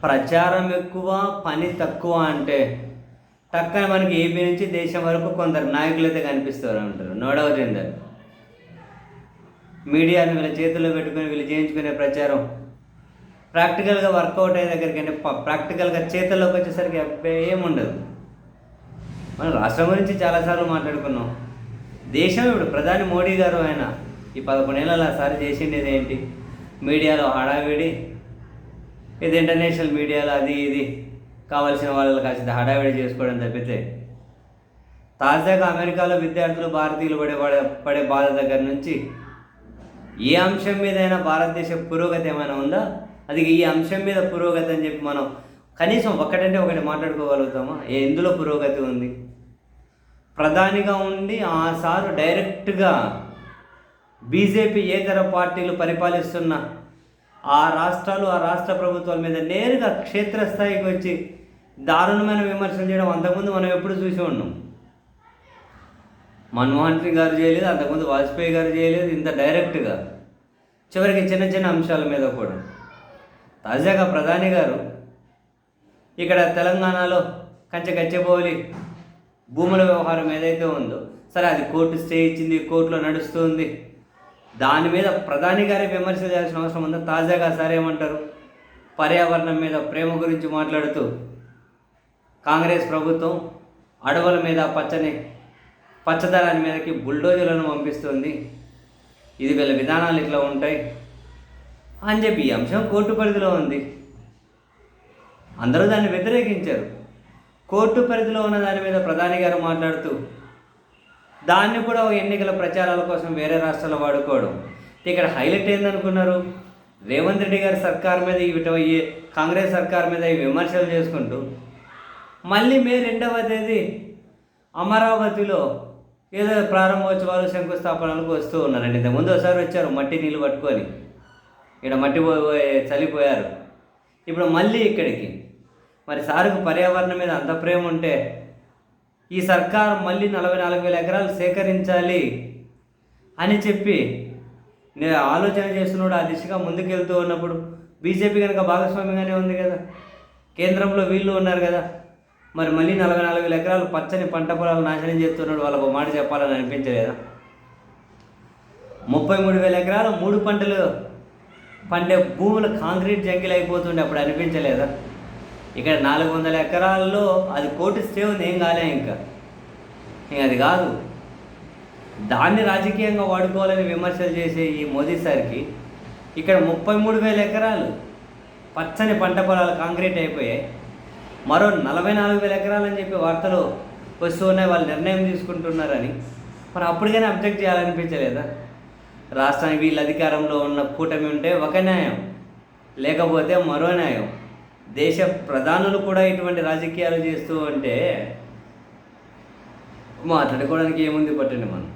ప్రచారం ఎక్కువ, పని తక్కువ అంటే టక్కన మనకి ఏపీ నుంచి దేశం వరకు కొందరు నాయకులు అయితే కనిపిస్తూ ఉంటారు. No doubt in that. మీడియాని వీళ్ళ చేతుల్లో పెట్టుకుని వీళ్ళు చేయించుకునే ప్రచారం ప్రాక్టికల్గా వర్కౌట్ అయ్యే దగ్గరికి అంటే ప్రాక్టికల్గా చేతుల్లోకి వచ్చేసరికి ఏముండదు. మనం రాష్ట్రం గురించి చాలాసార్లు మాట్లాడుకున్నాం. దేశం ఇప్పుడు ప్రధాని మోడీ గారు ఆయన ఈ 11 ఏళ్ళ సారి చేసిండేది ఏంటి? మీడియాలో హడావిడి, ఇది ఇంటర్నేషనల్ మీడియాలో అది ఇది కావాల్సిన వాళ్ళు కాస్త హడావిడి చేసుకోవడం తప్పితే తాజాగా అమెరికాలో విద్యార్థులు భారతీయులు పడే బాధ దగ్గర నుంచి ఏ అంశం మీదైనా భారతదేశ పురోగతి ఏమైనా ఉందా? అది ఈ అంశం మీద పురోగతి అని చెప్పి మనం కనీసం ఒకటంటే ఒకటి మాట్లాడుకోగలుగుతామా? ఎందులో పురోగతి ఉంది? ప్రధానిగా ఉండి ఆ సారు డైరెక్ట్గా బీజేపీ ఏతర పార్టీలు పరిపాలిస్తున్న ఆ రాష్ట్రాలు, ఆ రాష్ట్ర ప్రభుత్వాల మీద నేరుగా క్షేత్రస్థాయికి వచ్చి దారుణమైన విమర్శలు చేయడం అంతకుముందు మనం ఎప్పుడు చూసి ఉన్నాం. మన్మోహన్ సింగ్ గారు చేయలేదు, అంతకుముందు వాజ్పేయి గారు చేయలేదు ఇంత డైరెక్ట్గా. చివరికి చిన్న చిన్న అంశాల మీద కూడా. తాజాగా ప్రధాని గారు ఇక్కడ తెలంగాణలో గచ్చిబౌలి భూముల వ్యవహారం ఏదైతే ఉందో, సరే అది కోర్టు స్టే ఇచ్చింది, కోర్టులో నడుస్తుంది, దాని మీద ప్రధాని గారే విమర్శలు చేయాల్సిన అవసరం ఉందా? తాజాగా సరే ఏమంటారు? పర్యావరణం మీద ప్రేమ గురించి మాట్లాడుతూ కాంగ్రెస్ ప్రభుత్వం అడవుల మీద పచ్చదనాన్ని మీదకి బుల్డోజర్లను పంపిస్తుంది, ఇది వీళ్ళ విధానాలు ఇట్లా ఉంటాయి అని చెప్పి ఈ అంశం కోర్టు పరిధిలో ఉంది. అందరూ దాన్ని వ్యతిరేకించారు. కోర్టు పరిధిలో ఉన్న దాని మీద ప్రధాని గారు మాట్లాడుతూ దాన్ని కూడా ఎన్నికల ప్రచారాల కోసం వేరే రాష్ట్రాల్లో వాడుకోవడం. ఇక్కడ హైలైట్ ఏందనుకున్నారు? రేవంత్ రెడ్డి గారి సర్కార్ మీద ఈ కాంగ్రెస్ సర్కార్ మీద ఈ విమర్శలు చేసుకుంటూ మళ్ళీ మే 2వ తేదీ అమరావతిలో ఏదో ప్రారంభోత్సవాలు, శంకుస్థాపనలకు వస్తూ ఉన్నారండి. ఇంతకుముందు ఒకసారి వచ్చారు మట్టి నీళ్ళు పట్టుకొని, ఇక్కడ మట్టి చలిపోయారు. ఇప్పుడు మళ్ళీ ఇక్కడికి. మరి సారుకు పర్యావరణం మీద అంత ప్రేమ ఉంటే ఈ సర్కార్ మళ్ళీ 44,000 ఎకరాలు సేకరించాలి అని చెప్పి నేను ఆలోచన చేస్తున్నాడు. ఆ దిశగా ముందుకెళ్తూ ఉన్నప్పుడు బీజేపీ కనుక భాగస్వామ్యంగానే ఉంది కదా, కేంద్రంలో వీళ్ళు ఉన్నారు కదా, మరి మళ్ళీ 44,000 ఎకరాలు పచ్చని పంట పొలాలు నాశనం చేస్తున్నాడు. వాళ్ళకు మాట చెప్పాలని అనిపించలేదా? 33,000 ఎకరాలు 3 పంటలు పండే భూములు కాంక్రీట్ జంగిల్ అయిపోతుండే, అప్పుడు అనిపించలేదా? ఇక్కడ 400 ఎకరాల్లో అది కోర్టు స్టే ఉంది, ఏం కాలే ఇంకా అది కాదు. దాన్ని రాజకీయంగా వాడుకోవాలని విమర్శలు చేసే ఈ మోదీ సార్కి ఇక్కడ 33,000 ఎకరాలు పచ్చని పంట పొలాలు కాంక్రీట్ అయిపోయాయి, మరో 44,000 ఎకరాలు అని చెప్పి వార్తలు వస్తూ ఉన్నాయి. వాళ్ళు నిర్ణయం తీసుకుంటున్నారని మరి అప్పటికైనా అబ్జెక్ట్ చేయాలనిపించలేదా? రాష్ట్రానికి వీళ్ళు అధికారంలో ఉన్న కూటమి ఉంటే ఒక న్యాయం, లేకపోతే మరో న్యాయం. దేశ ప్రధానులు కూడా ఇటువంటి రాజకీయాలు చేస్తూ ఉంటే మాట్లాడుకోవడానికి ఏముంది పట్టండి మనం.